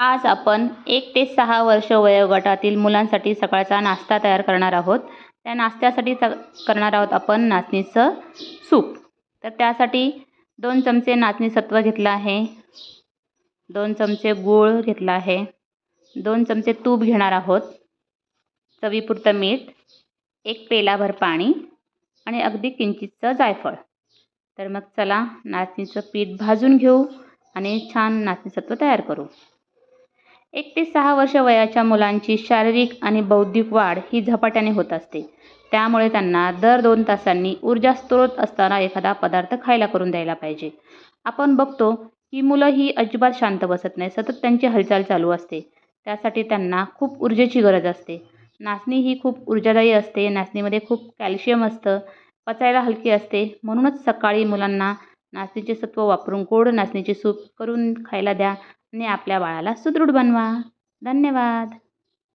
आज आपण 1 ते 6 वर्ष वयोगटातील मुलांसाठी सकाळचा नाश्ता तयार करणार आहोत. त्या नाश्त्यासाठी करणार आहोत आपण नाचणीचं सूप. तर त्यासाठी 2 चमचे नाचणी सत्व घेतलं आहे, 2 चमचे गूळ घेतला आहे, 2 चमचे तूप घेणार आहोत, चवीपुरतं मीठ, 1 पेलाभर पाणी आणि अगदी किंचितचं जायफळ. तर मग चला नाचणीचं पीठ भाजून घेऊ आणि छान नाचणी सत्व तयार करू. 1 ते 6 वर्ष वयाच्या मुलांची शारीरिक आणि बौद्धिक वाढ ही झपाट्याने होत असते. त्यामुळे त्यांना दर 2 तासांनी ऊर्जा स्रोत असताना एखादा पदार्थ खायला करून द्यायला पाहिजे. आपण बघतो की मुलं ही अजिबात शांत बसत नाही, सतत त्यांची हालचाल चालू असते. त्यासाठी त्यांना खूप ऊर्जेची गरज असते. नाचणी ही खूप ऊर्जादायी असते. नाचणीमध्ये खूप कॅल्शियम असतं, पचायला हलकी असते. म्हणूनच सकाळी मुलांना नाचणीचे सत्व वापरून गोड नाचणीचे सूप करून खायला द्या आणि आपल्या बाळाला सुदृढ बनवा. धन्यवाद.